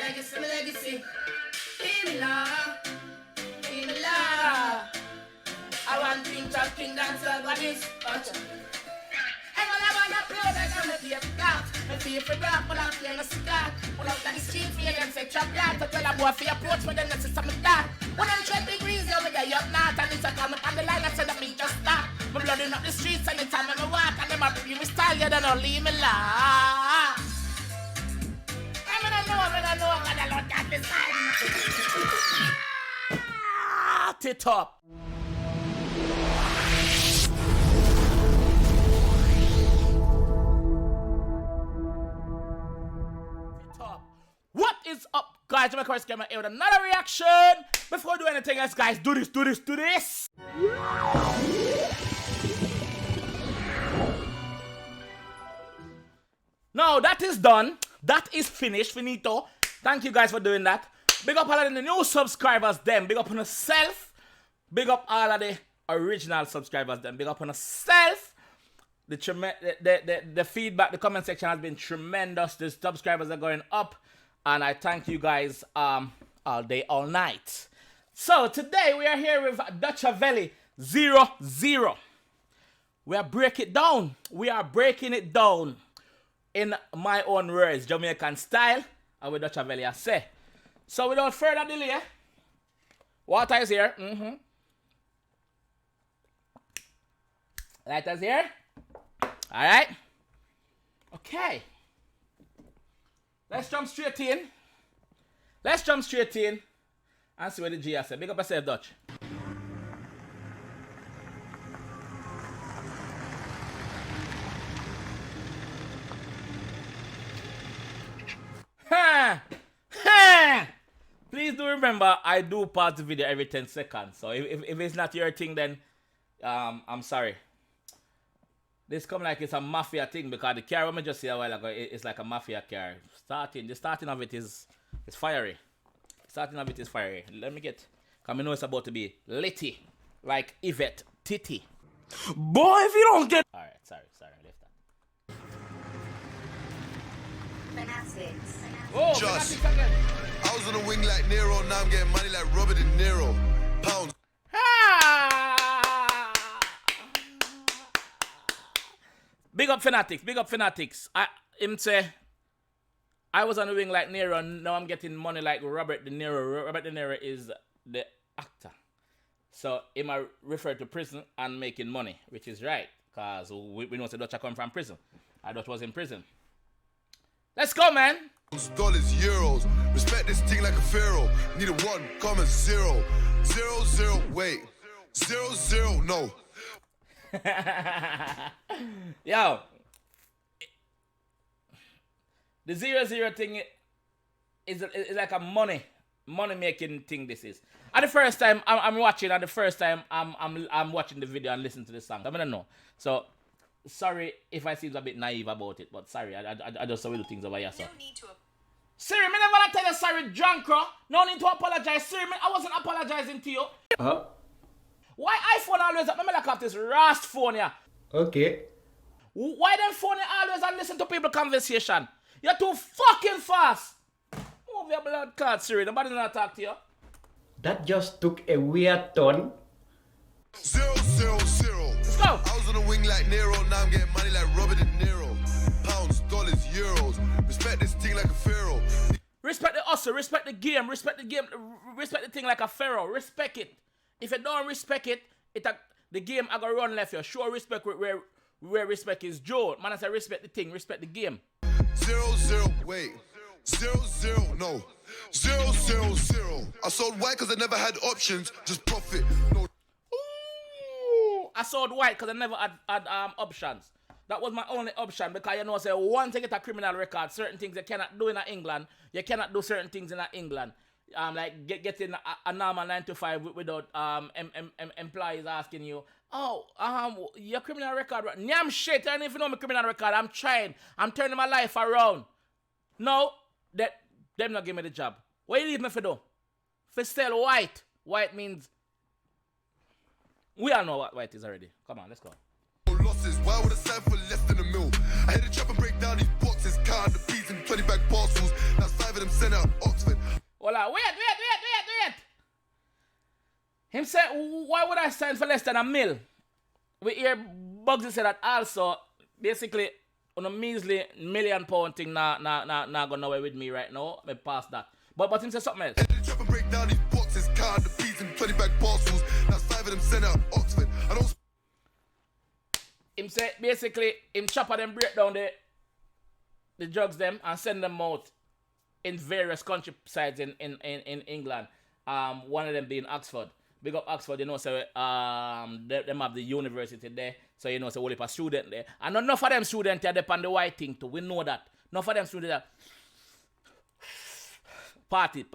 legacy, my legacy. Give me love, give me love. I want king, top, king, dancer, but this. And when I want to play, I got my favorite dog. My favorite dog, but I'm playing a cigar. Pull out the street for you and say chop that. To tell a boy for your approach me, then this is something that. 100 degrees, over there, you're not. And it's a come up on the line, I said that me just stop. I'm blooding up the streets anytime I walk. And them up, you style, you don't leave me laugh. I know, I'm gonna look at this side. Tit up. What is up, guys? JAMAICA'S came here with another reaction. Before we do anything else, guys, do this. Now that is done. That is finished. Finito. Thank you guys for doing that. Big up all of the new subscribers, them. Big up on yourself. Big up all of the original subscribers, them. Big up on yourself. The feedback, the comment section has been tremendous. The subscribers are going up. And I thank you guys all day, all night. So today we are here with Dutchavelli 00. We are breaking it down in my own words, Jamaican style, and with Dutchavelli I say. So without further delay, water is here. Lighter's here. Alright. Okay. Let's jump straight in. And see what the G has said. Big up yourself, Dutch. Please do remember, I do pause the video every 10 seconds. So if it's not your thing, then I'm sorry. This come like it's a mafia thing because the car we just see a while ago, it's like a mafia car. The starting of it is fiery. Let me get, because I know it's about to be litty, like Yvette Titty. Boy, if you don't get... Alright, sorry, I left that. Fanatics. Oh, Fanatics again. I was on the wing like Nero, now I'm getting money like Robert De Niro. Pounds. Big up Fanatics. I was on the wing like Nero, now I'm getting money like Robert De Niro. Robert De Niro is the actor. So he might refer to prison and making money, which is right. Because we know the Dutch come from prison. I Dutch was in prison. Let's go, man. Dollars, euros. Respect this thing like a pharaoh. Need a 1, 0. 0, wait. 0, no. Yo, the 0 thing is like a money making thing. This is. And the first time I'm watching, and the first time I'm watching the video and listening to the song. I don't know. So sorry if I seem a bit naive about it, but sorry, I just saw little things over here. So. No need to. Siri, me never tell you sorry, Drunkro. No need to apologize, Siri. I wasn't apologizing to you. Why iPhone always up? Let me look up this Rast phone here. Okay. Why them phone always and listen to people conversation? You're too fucking fast. Move your blood clot, Siri. Nobody not talk to you. That just took a weird turn. 0. Let's go. I was on the wing like Nero, now I'm getting money like Robert De Niro. Pounds, dollars, euros. Respect this thing like a pharaoh. Respect the hustle, respect the game, respect the thing like a pharaoh. Respect it. If you don't respect it, the game I gonna run left you. Show respect where respect is due. Man, I say respect the thing, respect the game. 0, wait. 0, no. 0. I sold white because I never had options, just profit. No. Ooh, I sold white because I never had options. That was my only option because you know, say one thing, it's a criminal record. Certain things you cannot do in England. You cannot do certain things in England. Like getting a normal 9 to 5 without employees asking you, oh, your criminal record. Nyam shit, I don't even know my criminal record. I'm trying. I'm turning my life around. No, them not give me the job. What you leave me for do? For sell white. White means we all know what white is already. Come on, let's go. Losses, why would I sign for less than a mil? I had to chop and break down these boxes, count the peas and 20 bag parcels. Now 5 of them sent out Oxford. say, why would I sign for less than $1 million? We hear Bugsy say that also, basically, on a measly £1 million thing, nah go nowhere with me right now. Me pass that. But him say something else. Chop and break down these boxes, count the peas in 20 bag parcels. Now 5 of them sent out Oxford. I don't. Him say basically him chopper them break down the drugs them and send them out in various countrysides in England. One of them being Oxford. Big up Oxford, you know, so them have the university there. So you know, so only a student there. And enough of them students are depend on the white thing too. We know that. Enough of them students are party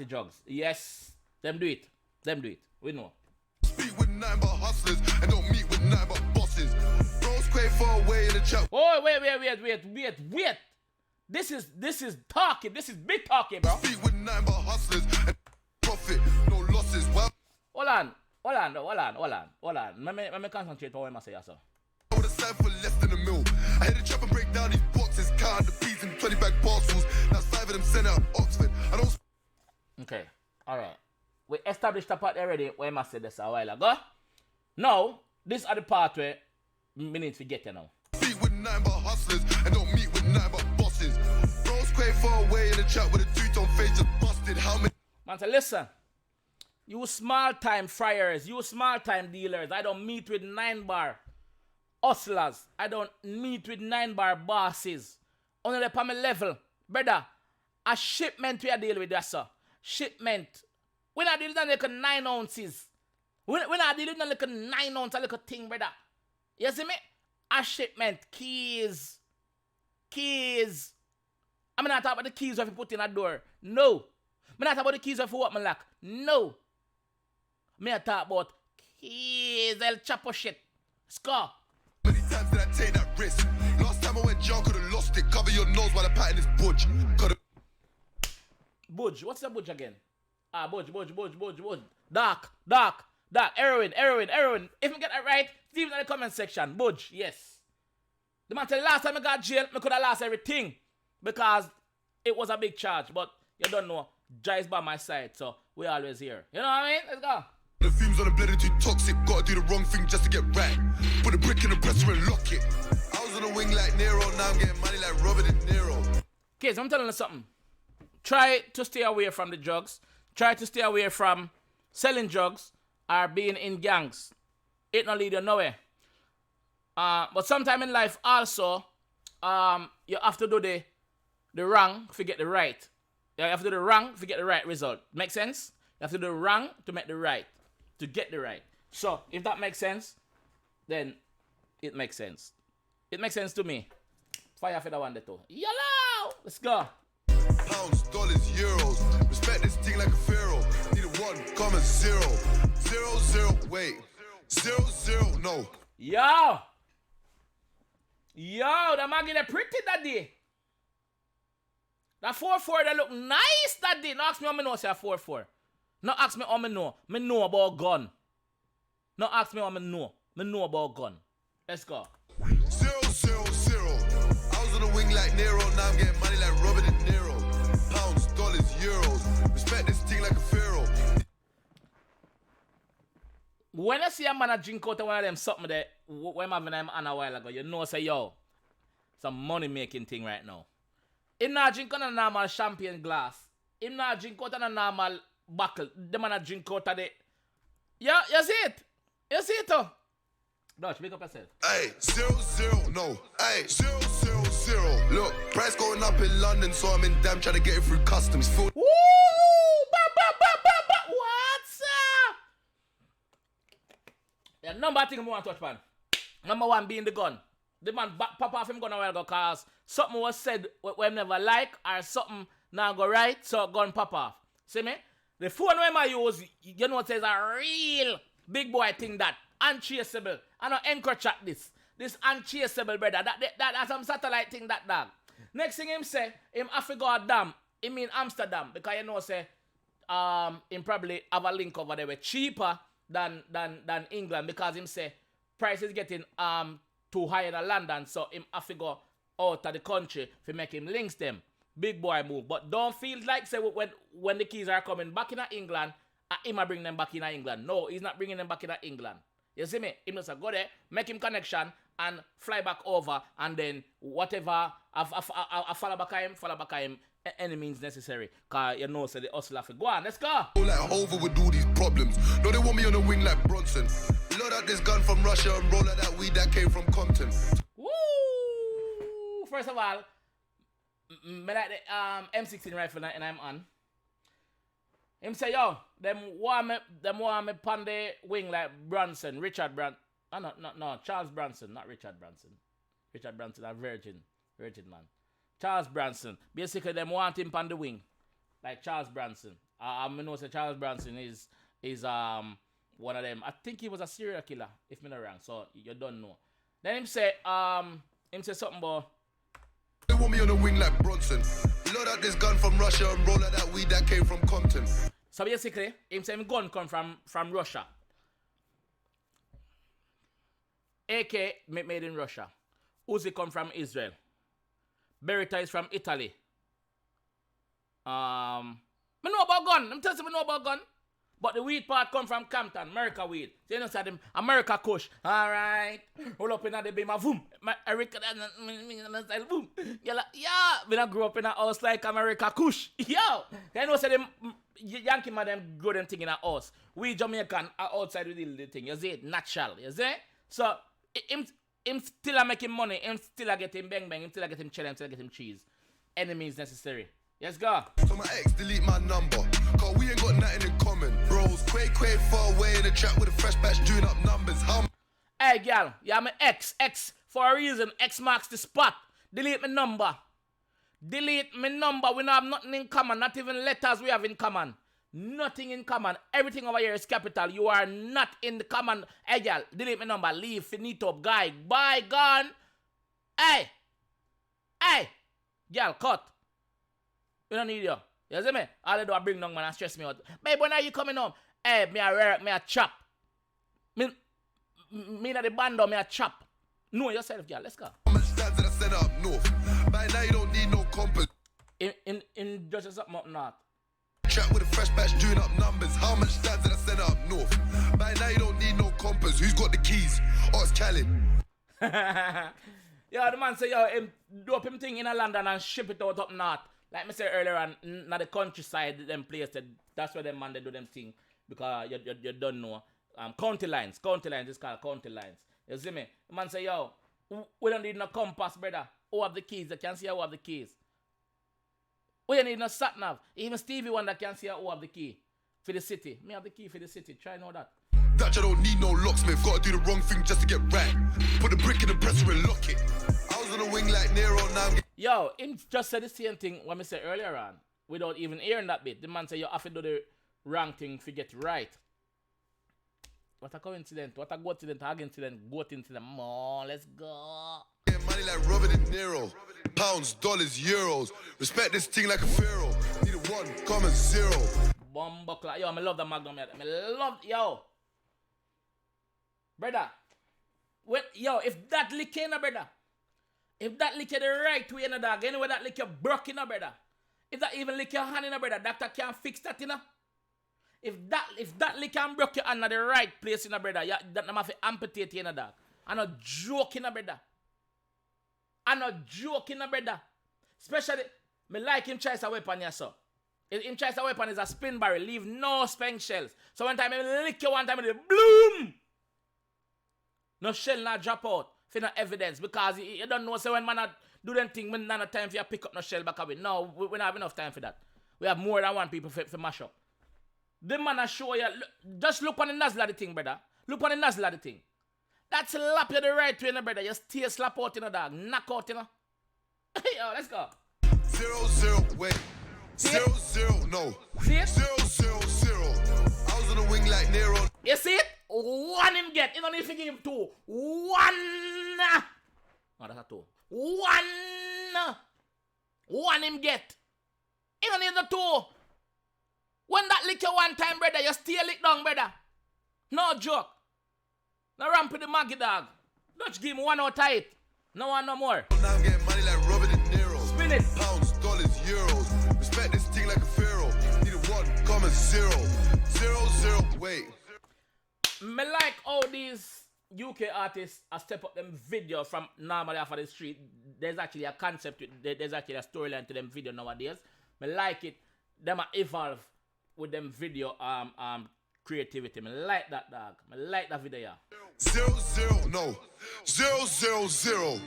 drugs. Yes. Them do it. We know. Speak with nothing but hustlers and don't meet with nothing but bosses. Bros quay far away in the chat. Oh, wait. This is talking. This is big talking, bro. Speak with nothing but hustlers and profit, no losses. Wow. Hold on. Let me concentrate on what I say, sir. I would have signed for less than $1 million. I had to chop and break down these boxes, count the peas in 20 bag parcels. Now 5 of them sent out Oxford. I don't. Okay, alright. We established the part already where I said this a while ago. Now, this are the part where we need to get you now. Speak with nothing but hustlers and don't meet with nothing but bosses. Bros quay far away in the chat with a two-tone face just busted. How many? Man, say, listen. You small-time friars, you small-time dealers, I don't meet with 9-bar hustlers. I don't meet with 9-bar bosses. Only the my level. Brother, a shipment we are dealing with that, sir. Shipment. We're not dealing with like 9 ounces. We're not dealing with like 9 ounces, like a thing, brother. You see me? A shipment. Keys. I'm not talking about the keys if you put in a door. No. I'm not talking about the keys if you open my lock. No. Me talk about keys, El Chapo shit. Score. Many times did I take that risk? Last time I went jail, could have lost it. Cover your nose while the pattern is budge. Budge. What's the budge again? Budge. Dark. Heroin. If I get that right, leave it in the comment section. Budge. Yes. The man tell last time I got jail, I could have lost everything. Because it was a big charge. But you don't know. Jai is by my side. So we always here. You know what I mean? Let's go. The fumes on the blade are too toxic. Gotta do the wrong thing just to get right. Put a brick in the presser and lock it. I was on the wing like Nero. Now I'm getting money like Robert De Niro. Kids, I'm telling you something. Try to stay away from the drugs. Try to stay away from selling drugs or being in gangs. It not lead you nowhere. But sometime in life also, you have to do the wrong to get the right. You have to do the wrong to get the right result. Make sense? You have to do the wrong to make the right. To get the right. So, if that makes sense, then it makes sense. It makes sense to me. Fire for the one that too. Yellow! Let's go. Pounds, dollars, euros. Respect this thing like a pharaoh. Need a 1,0. 0, 0, wait. 0, 0, no. Yo, the man get pretty that day. That 4-4 that look nice that day. No ask me how I know say a 4-4. No ask me how I know. Me know about gun. No ask me how I know. Me know about gun. Let's go. 0, 0, 0. I was on the wing like Nero. Now I'm getting money like Robert De Niro. Pounds, dollars, euros. Respect this thing like a pharaoh. When I see a man drink out of one of them something that when I'm having them on a while ago, you know say yo, some money making thing right now. Him not drink out of a normal champagne glass. Him not drink out of a normal buckle. The man not drink out of the. Yeah, you see it? You see it too? Dutch, make up yourself. Hey, 0, 0, no. Hey, 0, 0, 0. Look, price going up in London, so I'm in damn trying to get it through customs. Woo! What's up? The number thing I want to touch on. Number 1 being the gun. The man pop off him gun a while ago cause something was said we never like or something now go right, so gun pop off. See me? The phone when I use, you know, it says a real big boy thing that untraceable. I don't encourage this. This untraceable, brother. That's some satellite thing that dog. Next thing him say, him have to go dam. He mean Amsterdam. Because you know say him probably have a link over there with cheaper than England. Because him say price is getting too high in London. So him have to go out of the country to make him links them. Big boy move. But don't feel like say when the keys are coming back in England him a bring them back in England. No, he's not bringing them back in England. You see me? He must go there, make him connection, and fly back over, and then whatever, I follow back at him, any means necessary. Because you know, so the hustle have to go on. Let's go. Like over with all these problems. No, they want me on the wing like Bronson. Load out this gun from Russia and roll out that weed that came from Compton. Woo! First of all, me like the M16 rifle and I'm on. Him say, yo, them want me pan the wing like Branson, Richard Branson. No, Charles Branson, not Richard Branson. Richard Branson, a virgin man. Charles Branson. Basically, them want him pan the wing, like Charles Branson. I know say Charles Branson is one of them. I think he was a serial killer, if me not wrong. So you don't know. Then him say something about. They want me on the wing like Bronson. Load out this gun from Russia and roll out that weed that came from Compton. So basically, him say him gun come from Russia. AK made in Russia. Uzi come from Israel. Beretta is from Italy. Me know about gun. I'm telling you, me know about gun. But the weed part come from Compton, America weed. So you know, say them America Kush. Alright. Roll up in the beam, boom. Eric, boom. Yeah, we don't grow up in a house like America Kush. Yo. You know, say them Yankee man, them grow them thing in a house. We Jamaican are outside with the thing. You see it? Natural. You see? So, him still a making money. Him still a get him bang bang. Him still a get him chill. Him still a get him cheese. Enemies necessary. Let's go. So my ex delete my number, cause we ain't got nothing in common. Bros, quake far away in the trap with a fresh batch doing up numbers. Hey, girl, yeah, my X for a reason. X marks the spot. Delete my number. Delete my number. We don't have nothing in common. Not even letters we have in common. Nothing in common. Everything over here is capital. You are not in the common. Hey, girl, delete my number. Leave. Finito. Guy. Bye. Gone. Hey. Girl, cut. We don't need you. You see me? All they do is bring down man and stress me out. Babe, when are you coming home? Hey, me a chop. Me na the bando, me a chop. Know yourself, girl. Let's go. How much stands that I send up north? By now you don't need no compass. In just something up north. Trap with a fresh batch doing up numbers. How much stands that I send up north? By now you don't need no compass. Who's got the keys? Oh, it's Khaled. Yo, the man say, yo, him do up him thing in a London and ship it out up north. Like me said earlier on, na the countryside, them places, that's where them man they do them thing. Because you don't know. County lines is called county lines. You see me? The man say, yo, we don't need no compass, brother. Who have the keys? They can see who have the keys. We don't need no sat nav. Even Stevie Wonder can see who have the key for the city. Me have the key for the city. Try know that. Dutch, I don't need no locksmith. Gotta do the wrong thing just to get right. Put the brick in the presser and lock it. I was on the wing like Nero, now I'm Yo, him just said the same thing when we said earlier on, without even hearing that bit. The man said you have to do the wrong thing to get right. What a coincidence, what a goat incident, More, let's go. Getting money like Robert De Niro. Pounds, dollars, euros. Respect this thing like a pharaoh. Need a 1, comma 0. Bumbuckler. Yo, I love the Magnum. Yo. Brother. If that lick in, brother. If that lick you the right way in the dog, anyway that lick you broke in, brother. If that even lick your hand in, brother, doctor can't fix that, you know. If that lick and broke your hand in the right place, in, brother, that have to amputate you, in the dog. I'm not joking, brother. Especially, me like him choice a weapon, yes, sir. Him choice a weapon is a spin barrel, leave no spank shells. So one time, he lick you one time, it bloom. No shell not drop out. For no evidence, because you don't know, so when man do them thing, we don't have time for you to pick up no shell back away. No, we don't have enough time for that. We have more than one people for mash up. The man show you, just look on the nozzle of the thing, brother. Look on the nozzle of the thing. That slap you the right way, brother. You stay slap out, you know, dog. Knock out, you know. Yo, let's go. 0, wait. 0, no. See it? 0, I was on the wing like Nero. You see it? One him get. You don't need to give him 2. 1. No, that's a 2. 1 him get. You don't need the 2. When that lick you one time, brother, you still lick down, brother. No joke. No ramp with the Maggie dog. Don't give him 1 out tight. No one no more. Now I'm getting money like Robert De Niro. Spin it. Pounds, dollars, euros. Respect this thing like a pharaoh. Need a 1, become a zero. Zero, zero, wait. Me like how these UK artists step up them videos from normally off of the street. There's actually a concept, there's actually a storyline to them video nowadays. Me like it. Them a evolve with them video creativity. Me like that, dog. Me like that video. Yeah. Zero, zero, no. Zero, zero, zero.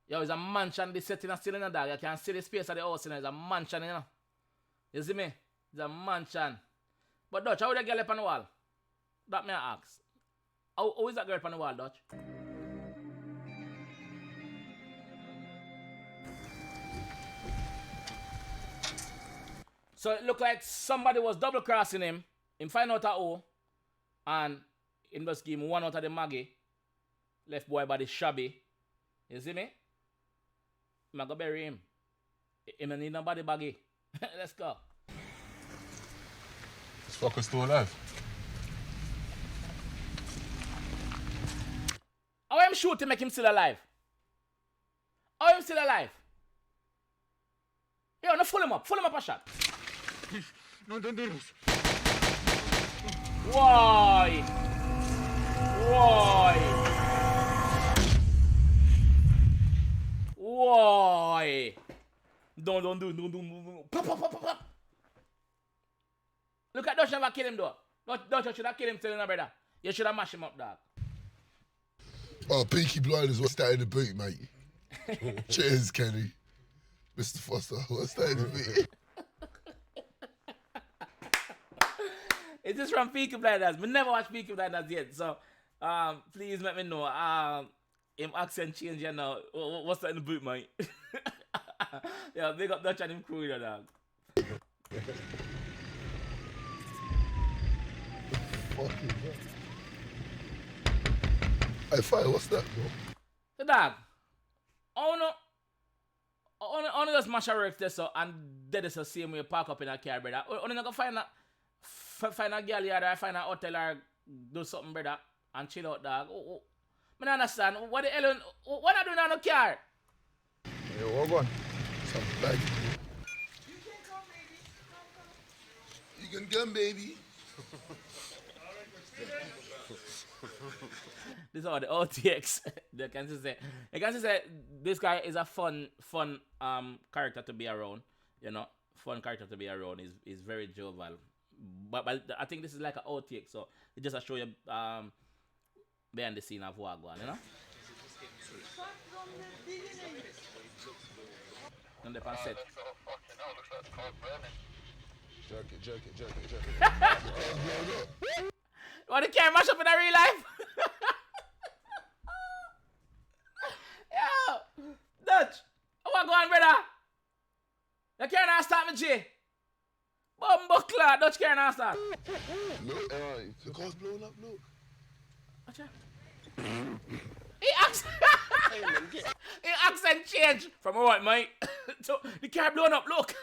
Yo, it's a mansion, this setting is still in the dog. You can see the space of the house, you know. It's a mansion, you know. You see me? It's a mansion. But Dutch, how would that girl up on the wall? That may I ask. How is that girl up on the wall, Dutch? So it looked like somebody was double crossing him. Him find out how, and him just give him one out of the Maggie. Left boy body shabby. You see me? I'm gonna bury him. Him don't need nobody baggy. Let's go. This fucker's still alive. How am shoot to make him still alive? How am still alive? Yo, no, full him up a shot. No, don't do this. Why? Why? Why? Don't do. Pop. Look at Dutch never kill him though. Dutch should have killed him telling her brother. You should have mashed him up, dog. Oh, Peaky Blinders, what's that in the boot, mate? Cheers, Kenny. Mr. Foster, what's that in the boot? Is this from Peaky Blinders? We never watched Peaky Blinders yet, so please let me know. Him accent change here now. What's that in the boot, mate? Yeah, big up Dutch and him crew, you know, dog. Fucking hell. Hey, Fire, what's that, bro? The dog. Only just mash a work this so and dead is the same way you park up in a car, brother. Only not go find a girl here or find a hotel or do something, brother, and chill out, dog. I don't understand. What the hell? What are you doing on the car? Yo, what going? Something like you can come, baby. This is all the OTX. They can say this guy is a fun character to be around. You know, fun character to be around. Is very jovial. But I think this is like an OTX, so it just show you behind the scene of what going, you know. And they pan set. Jerk it. What the car mash up in a real life? Yo, Dutch, what going, brother? You can't not start me, G. Bumbuckler, Dutch can't not start. Look, the car's blowing up, look. Watch out. He accent change from what, mate? So the car blowing up, look.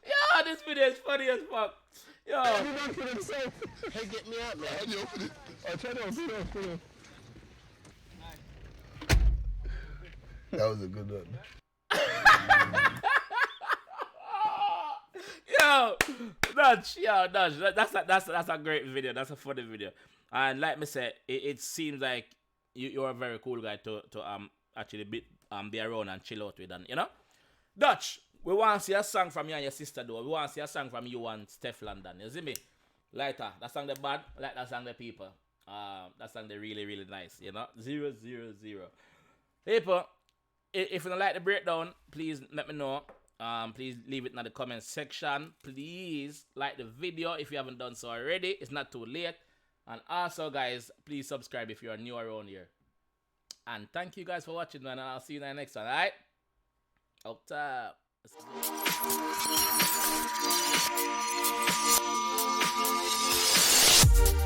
Yo, this video is funny as fuck. Yo. Everyone for himself. Hey, get me out, man. Can you open it? I'll try to open it. That was a good one. Yo, Dutch. That's a great video. That's a funny video. And like me said, it seems like you're a very cool guy to actually be around and chill out with, and you know, Dutch. We want to see a song from you and your sister, though. We want to see a song from you and Steph London. You see me? Lighter. That song they bad. Like that song the people. That song they really, really nice. You know? 000. People, if you don't like the breakdown, please let me know. Please leave it in the comment section. Please like the video if you haven't done so already. It's not too late. And also, guys, please subscribe if you are new around here. And thank you guys for watching, man. And I'll see you in the next one. Alright? Up top. Let's go.